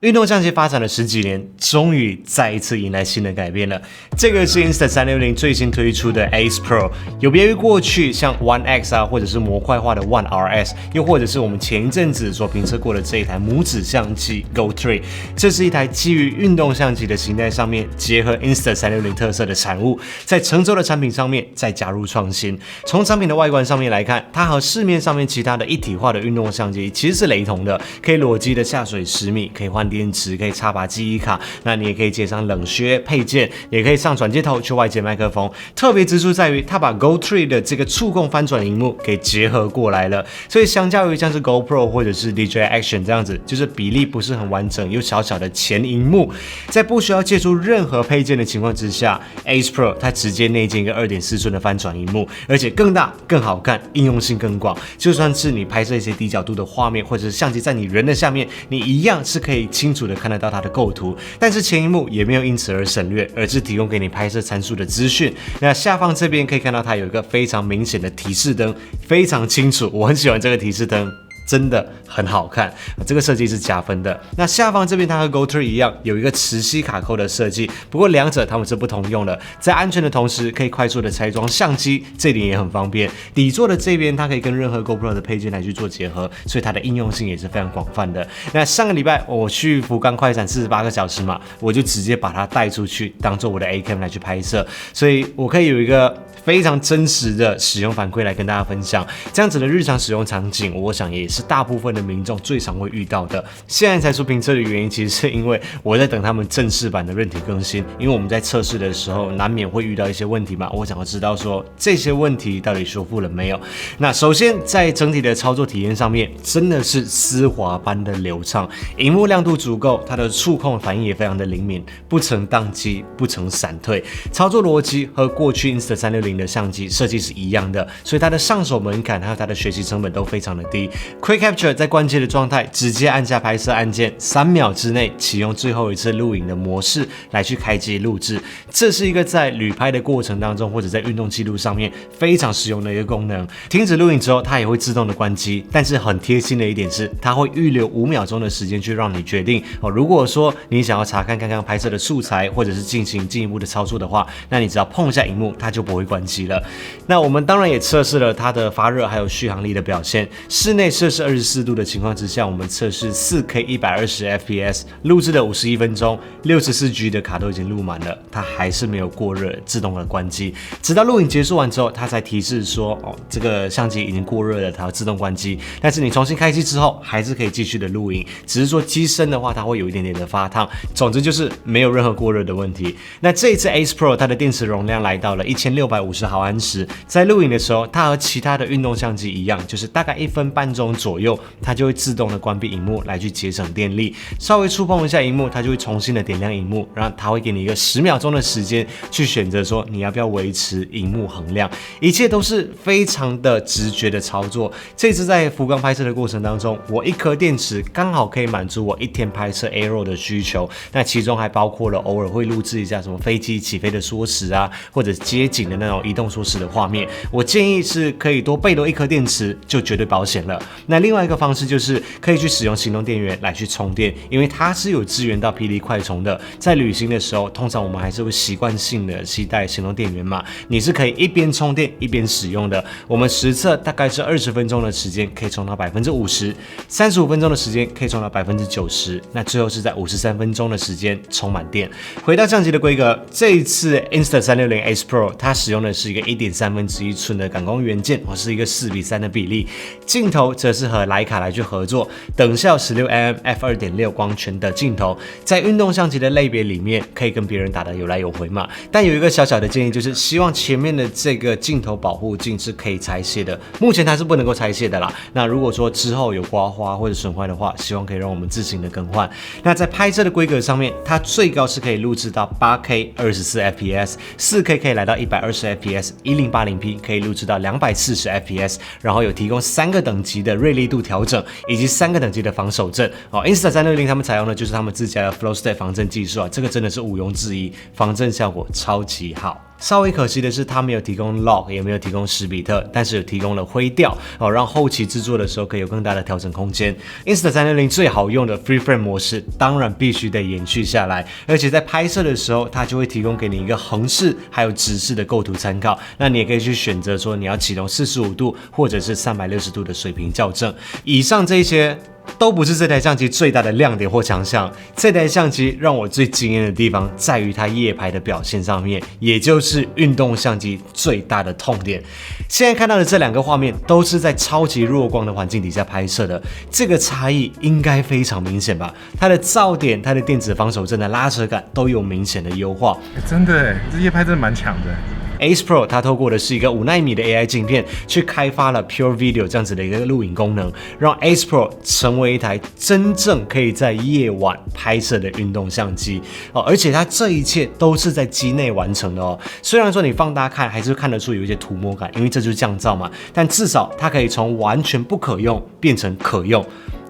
运动相机发展了10几年，终于再一次迎来新的改变了。这个是 Insta360 最新推出的 Ace Pro， 有别于过去像 One X 啊，或者是模块化的 One RS， 又或者是我们前一阵子所评测过的这一台拇指相机 Go 3， 这是一台基于运动相机的形态上面结合 Insta360 特色的产物，在成熟的产品上面再加入创新。从产品的外观上面来看，它和市面上面其他的一体化的运动相机其实是雷同的，可以裸机的下水10米，可以换电池，可以插拔记忆卡，那你也可以接上冷靴配件，也可以上转接头去外接麦克风。特别之处在于，它把 Go 3的这个触控翻转萤幕给结合过来了，所以相较于像是 GoPro 或者是 DJI Action 这样子，就是比例不是很完整又小小的前萤幕，在不需要借助任何配件的情况之下 ，Ace Pro 它直接内建一个2.4寸的翻转萤幕，而且更大、更好看，应用性更广。就算是你拍摄一些低角度的画面，或者是相机在你人的下面，你一样是可以清楚的看得到它的构图，但是前萤幕也没有因此而省略，而是提供给你拍摄参数的资讯。那下方这边可以看到它有一个非常明显的提示灯，非常清楚，我很喜欢这个提示灯。真的很好看，这个设计是加分的。那下方这边它和 Go 3一样，有一个磁吸卡扣的设计，不过两者它们是不同用的，在安全的同时可以快速的拆装相机，这点也很方便。底座的这边它可以跟任何 GoPro 的配件来去做结合，所以它的应用性也是非常广泛的。那上个礼拜我去福冈快闪48个小时嘛，我就直接把它带出去当做我的 A Cam 来去拍摄，所以我可以有一个非常真实的使用反馈来跟大家分享。这样子的日常使用场景，我想也是大部分的民众最常会遇到的。现在才出评测的原因，其实是因为我在等他们正式版的韧体更新，因为我们在测试的时候难免会遇到一些问题嘛，我想要知道说这些问题到底修复了没有。那首先在整体的操作体验上面，真的是丝滑般的流畅，萤幕亮度足够，它的触控反应也非常的灵敏，不曾宕机，不曾闪退。操作逻辑和过去 Insta360 的相机设计是一样的，所以它的上手门槛还有它的学习成本都非常的低。Quick Capture 在关机的状态，直接按下拍摄按键，3秒之内启用最后一次录影的模式来去开机录制。这是一个在旅拍的过程当中，或者在运动记录上面非常实用的一个功能。停止录影之后，它也会自动的关机，但是很贴心的一点是，它会预留5秒钟的时间去让你决定如果说你想要查看刚刚拍摄的素材，或者是进行进一步的操作的话，那你只要碰一下萤幕，它就不会关机了。那我们当然也测试了它的发热还有续航力的表现。室内摄氏24度的情况之下，我们测试 4K 120 FPS， 录制了51分钟，64G 的卡都已经录满了，它还是没有过热，自动的关机。直到录影结束完之后，它才提示说这个相机已经过热了，它要自动关机。但是你重新开机之后，还是可以继续的录影，只是说机身的话，它会有一点点的发烫。总之就是没有任何过热的问题。那这一次 Ace Pro 它的电池容量来到了1650毫安时，在录影的时候，它和其他的运动相机一样，就是大概1分半钟左右，它就会自动的关闭萤幕来去节省电力。稍微触碰一下萤幕，它就会重新的点亮萤幕，然后它会给你一个10秒钟的时间去选择说你要不要维持萤幕恒亮。一切都是非常的直觉的操作。这次在福冈拍摄的过程当中，我1颗电池刚好可以满足我1天拍摄 Aero 的需求，那其中还包括了偶尔会录制一下什么飞机起飞的缩时啊，或者街景的那种移动缩时的画面。我建议是可以多备1颗电池，就绝对保险了。那另外一个方式就是可以去使用行动电源来去充电，因为它是有支援到霹雳快充的。在旅行的时候，通常我们还是会习惯性的携带行动电源嘛，你是可以一边充电一边使用的。我们实测大概是20分钟的时间可以充到 50%， 35分钟的时间可以充到 90%， 那最后是在53分钟的时间充满电。回到相机的规格，这一次 Insta360 Ace Pro 它使用的是一个1.1/3寸的感光元件，是一个4:3的比例。镜头则是和徕卡来去合作，等效 16mm f2.6 光圈的镜头，在运动相机的类别里面可以跟别人打得有来有回嘛。但有一个小小的建议，就是希望前面的这个镜头保护镜是可以拆卸的，目前它是不能够拆卸的啦。那如果说之后有刮花或者损坏的话，希望可以让我们自行的更换。那在拍摄的规格上面，它最高是可以录制到 8K 24 FPS， 4K 可以来到120 FPS， 1080p 可以录制到240 FPS， 然后有提供3个等级的锐利度调整，以及3个等级的防手震。Insta360 他们采用的就是他们自家的 Flow State 防震技术啊，这个真的是毋庸置疑，防震效果超级好。稍微可惜的是，它没有提供 log， 也没有提供10比特，但是有提供了灰调，让后期制作的时候可以有更大的调整空间。Insta360 最好用的 Free Frame 模式，当然必须得延续下来，而且在拍摄的时候，它就会提供给你一个横式还有直式的构图参考。那你也可以去选择说你要启动45度或者是360度的水平校正。以上这些都不是这台相机最大的亮点或强项，这台相机让我最惊艳的地方在于它夜拍的表现上面，也就是运动相机最大的痛点。现在看到的这2个画面都是在超级弱光的环境底下拍摄的，这个差异应该非常明显吧？它的噪点、它的电子防手震的拉扯感都有明显的优化。真的耶，这夜拍真的蛮强的。Ace Pro 它透过的是一个5奈米的 AI 镜片，去开发了 Pure Video 这样子的一个录影功能，让 Ace Pro 成为一台真正可以在夜晚拍摄的运动相机而且它这一切都是在机内完成的哦。虽然说你放大看还是看得出有一些涂抹感，因为这就是降噪嘛，但至少它可以从完全不可用变成可用，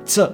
这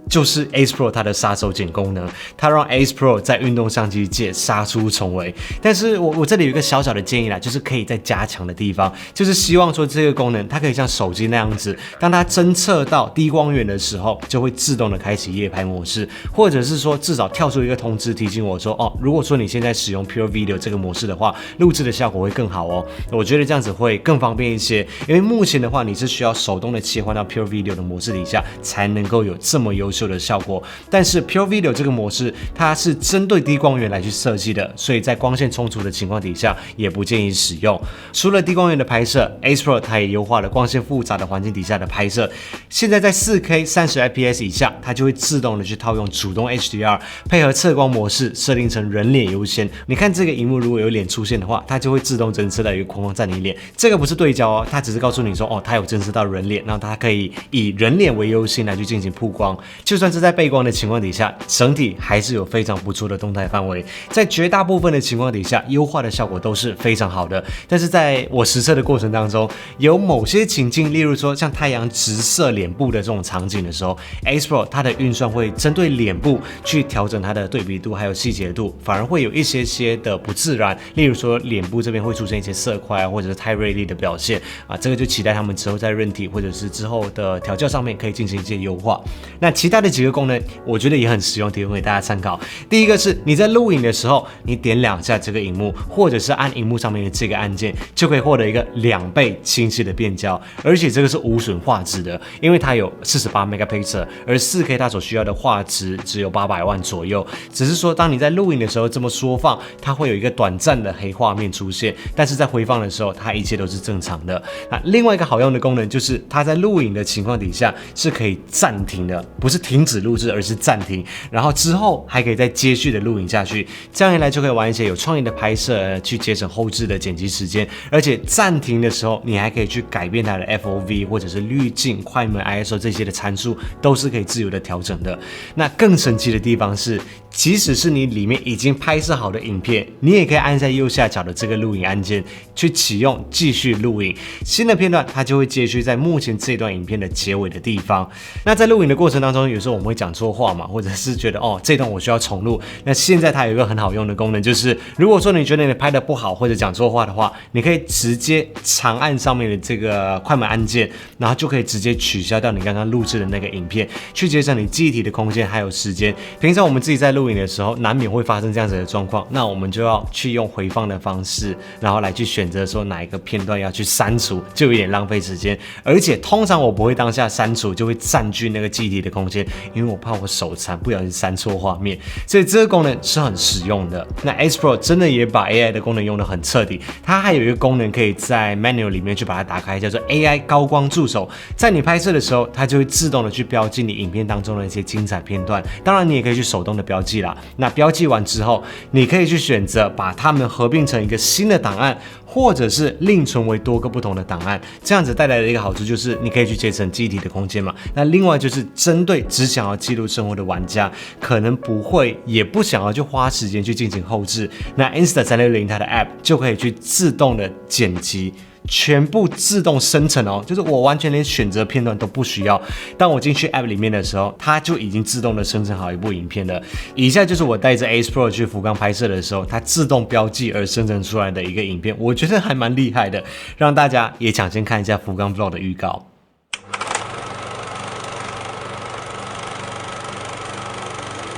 就是 Ace Pro 它的杀手锏功能，它让 Ace Pro 在运动相机界杀出重围。但是我这里有一个小小的建议啦，就是可以再加强的地方，就是希望说这个功能它可以像手机那样子，当它侦测到低光源的时候，就会自动的开启夜拍模式，或者是说至少跳出一个通知提醒我说，如果说你现在使用 Pure Video 这个模式的话，录制的效果会更好哦。我觉得这样子会更方便一些，因为目前的话你是需要手动的切换到 Pure Video 的模式底下，才能够有这么优秀的效果。但是 Pure Video 这个模式它是针对低光源来去设计的，所以在光线充足的情况底下也不建议使用。除了低光源的拍摄， Ace Pro 它也优化了光线复杂的环境底下的拍摄。现在在 4K 30fps 以下，它就会自动的去套用主动 HDR， 配合测光模式设定成人脸优先。你看这个荧幕如果有脸出现的话，它就会自动侦测到一个框框在你脸，这个不是对焦哦，它只是告诉你说它有侦测到人脸，然后它可以以人脸为优先来去进行曝光。就算是在背光的情况底下，整体还是有非常不错的动态范围，在绝大部分的情况底下，优化的效果都是非常好的。但是在我实测的过程当中，有某些情境，例如说像太阳直射脸部的这种场景的时候， Ace Pro 它的运算会针对脸部去调整它的对比度还有细节度，反而会有一些的不自然，例如说脸部这边会出现一些色块或者是太锐利的表现这个就期待他们之后在韧体或者是之后的调教上面可以进行一些优化。那其他的几个功能我觉得也很实用，提供给大家参考。第一个是你在录影的时候，你点2下这个荧幕，或者是按荧幕上面的这个按键，就可以获得一个2倍清晰的变焦，而且这个是无损画质的，因为它有48 megapixel， 而 4K 它所需要的画质只有800万左右。只是说当你在录影的时候这么缩放，它会有一个短暂的黑画面出现，但是在回放的时候，它一切都是正常的。那另外一个好用的功能就是它在录影的情况底下是可以暂停的，不是停止录制，而是暂停，然后之后还可以再接续的录影下去，这样一来就可以玩一些有创意的拍摄，去节省后置的剪辑时间。而且暂停的时候，你还可以去改变它的 FOV 或者是滤镜、快门、ISO 这些的参数，都是可以自由的调整的。那更神奇的地方是，即使是你里面已经拍摄好的影片，你也可以按在右下角的这个录影按键去启用继续录影，新的片段它就会接续在目前这段影片的结尾的地方。那在录影的过程当中，有时候我们会讲错话嘛，或者是觉得这段我需要重录。那现在它有一个很好用的功能，就是如果说你觉得你拍的不好或者讲错话的话，你可以直接长按上面的这个快门按键，然后就可以直接取消掉你刚刚录制的那个影片，去节省你记忆体的空间还有时间。平常我们自己在录影的时候，难免会发生这样子的状况，那我们就要去用回放的方式，然后来去选择说哪一个片段要去删除，就有点浪费时间。而且通常我不会当下删除，就会占据那个记忆体的空间，因为我怕我手残不小心删错画面，所以这个功能是很实用的。那 Ace Pro 真的也把 AI 的功能用得很彻底，它还有一个功能可以在 menu 里面去把它打开，叫做 AI 高光助手。在你拍摄的时候，它就会自动的去标记你影片当中的一些精彩片段，当然你也可以去手动的标记啦。那标记完之后，你可以去选择把它们合并成一个新的档案，或者是另存为多个不同的档案。这样子带来的一个好处就是你可以去节省记忆体的空间嘛。那另外就是针对只想要记录生活的玩家，可能不会也不想要去花时间去进行后置，那 Insta360 它的 App 就可以去自动的剪辑全部自动生成哦，就是我完全连选择片段都不需要。当我进去 App 里面的时候，它就已经自动的生成好一部影片了。以下就是我带着 Ace Pro 去福冈拍摄的时候，它自动标记而生成出来的一个影片，我觉得还蛮厉害的，让大家也抢先看一下福冈 Vlog 的预告。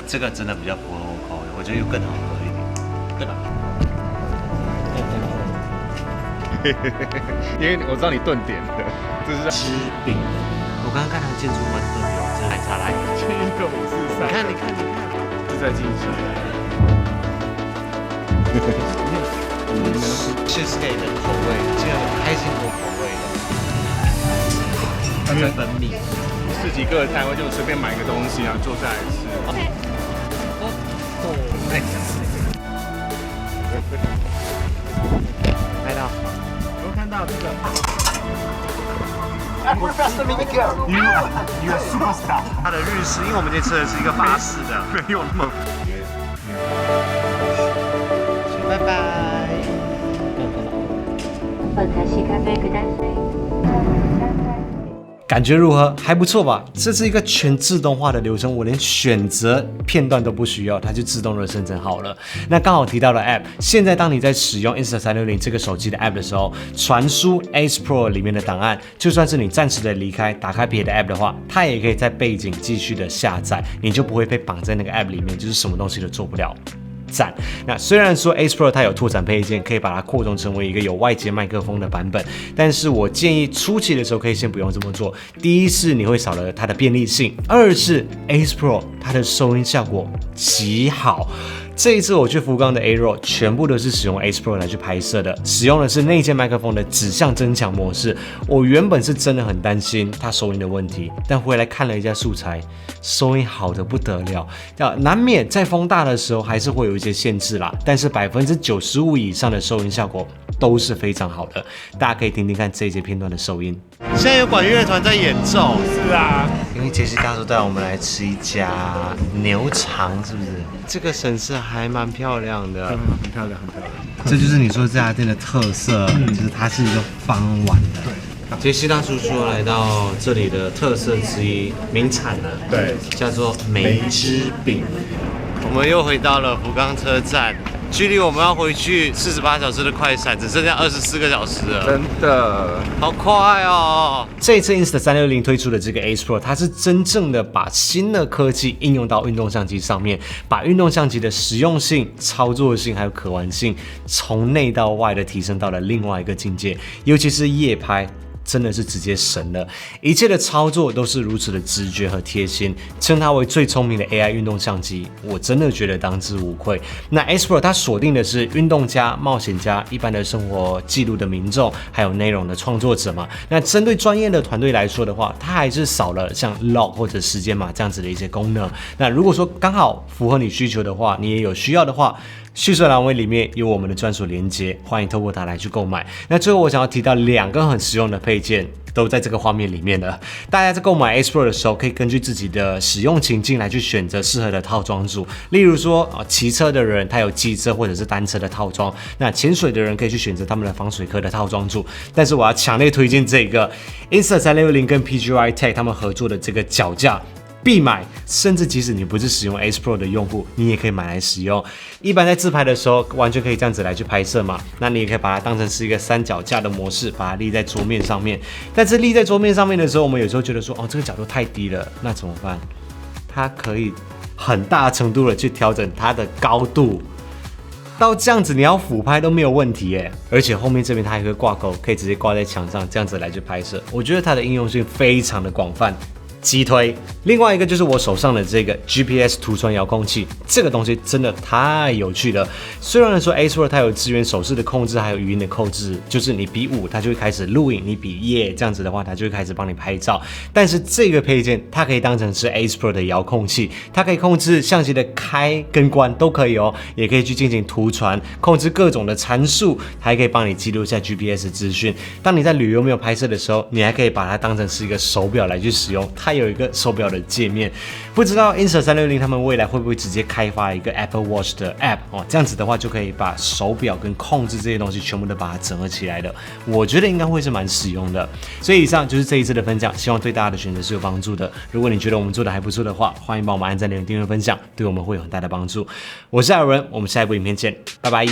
这个真的比较符合我口味，我觉得有更好喝一点，对吧？因为我知道你顿点的，这是吃饼。我刚刚看到建筑蛮特别，这是奶茶来。1个543。你看，是在进行。cheesecake 的口味，竟然有开心果口味的，日本米。自己个人摊位就随便买个东西，然后坐下来吃。拍到。我看到这个。We're fast to meet you. You are superstar。它的日式，因为我们今天吃的是一个法式的，没有那么。拜拜。感觉如何？还不错吧？这是一个全自动化的流程，我连选择片段都不需要，它就自动的生成好了。那刚好提到了 App， 现在当你在使用 Insta360 这个手机的 App 的时候，传输 Ace Pro 里面的档案，就算是你暂时的离开，打开别的 App 的话，它也可以在背景继续的下载，你就不会被绑在那个 App 里面，就是什么东西都做不了。赞。那虽然说 Ace Pro 它有拓展配件，可以把它扩充成为一个有外接麦克风的版本，但是我建议初期的时候可以先不用这么做。第一是你会少了它的便利性，二是 Ace Pro 它的收音效果极好。这一次我去福冈的 Aero 全部都是使用 Ace Pro 来去拍摄的，使用的是内建麦克风的指向增强模式。我原本是真的很担心它收音的问题，但回来看了一下素材，收音好的不得了。难免在风大的时候还是会有一些限制啦，但是95%以上的收音效果都是非常好的。大家可以听听看这一节片段的收音。现在有管乐团在演奏。是啊，因为杰西大叔带我们来吃一家牛肠，是不是？这个神社还蛮漂亮的，很漂亮，很漂亮。这就是你说这家店的特色，就是它是一个方碗的。对，杰西大叔说来到这里的特色之一，名产呢，对，叫做梅枝饼。我们又回到了福冈车站，距离我们要回去48小时的快闪只剩下24个小时了，真的好快哦！这一次 Insta360 推出的这个 Ace Pro， 它是真正的把新的科技应用到运动相机上面，把运动相机的实用性、操作性还有可玩性，从内到外的提升到了另外一个境界，尤其是夜拍。真的是直接神了，一切的操作都是如此的直觉和贴心，称它为最聪明的 AI 运动相机，我真的觉得当之无愧。那 Ace Pro 它锁定的是运动家、冒险家、一般的生活记录的民众，还有内容的创作者嘛。那针对专业的团队来说的话，它还是少了像 log 或者时间码这样子的一些功能。那如果说刚好符合你需求的话，你也有需要的话，叙述栏位里面有我们的专属连结，欢迎透过它来去购买。那最后我想要提到2个很实用的配件，都在这个画面里面了。大家在购买 Ace Pro 的时候，可以根据自己的使用情境来去选择适合的套装组。例如说，骑车的人他有机车或者是单车的套装，那潜水的人可以去选择他们的防水壳的套装组。但是我要强烈推荐这个 Insta360 跟 PGY Tech 他们合作的这个脚架。必买，甚至即使你不是使用 Ace Pro 的用户，你也可以买来使用。一般在自拍的时候，完全可以这样子来去拍摄嘛。那你也可以把它当成是一个三脚架的模式，把它立在桌面上面。但是立在桌面上面的时候，我们有时候觉得说，这个角度太低了，那怎么办？它可以很大程度的去调整它的高度，到这样子你要俯拍都没有问题耶。而且后面这边它还会挂钩，可以直接挂在墙上，这样子来去拍摄。我觉得它的应用性非常的广泛。击推，另外一个就是我手上的这个 GPS 图传遥控器，这个东西真的太有趣了。虽然说 Ace Pro 它有支援手势的控制，还有语音的控制，就是你比5它就会开始录影，你比耶这样子的话，它就会开始帮你拍照。但是这个配件它可以当成是 Ace Pro 的遥控器，它可以控制相机的开跟关都可以哦，也可以去进行图传，控制各种的参数，还可以帮你记录下 GPS 资讯。当你在旅游没有拍摄的时候，你还可以把它当成是一个手表来去使用，太有一个手表的界面。不知道 Insta360他们未来会不会直接开发一个 Apple Watch 的 App 哦？这样子的话就可以把手表跟控制这些东西全部都把它整合起来的。我觉得应该会是蛮实用的。所以以上就是这一次的分享，希望对大家的选择是有帮助的。如果你觉得我们做的还不错的话，欢迎帮我们按赞、留言、订阅、分享，对我们会有很大的帮助。我是艾伦，我们下一部影片见，拜拜。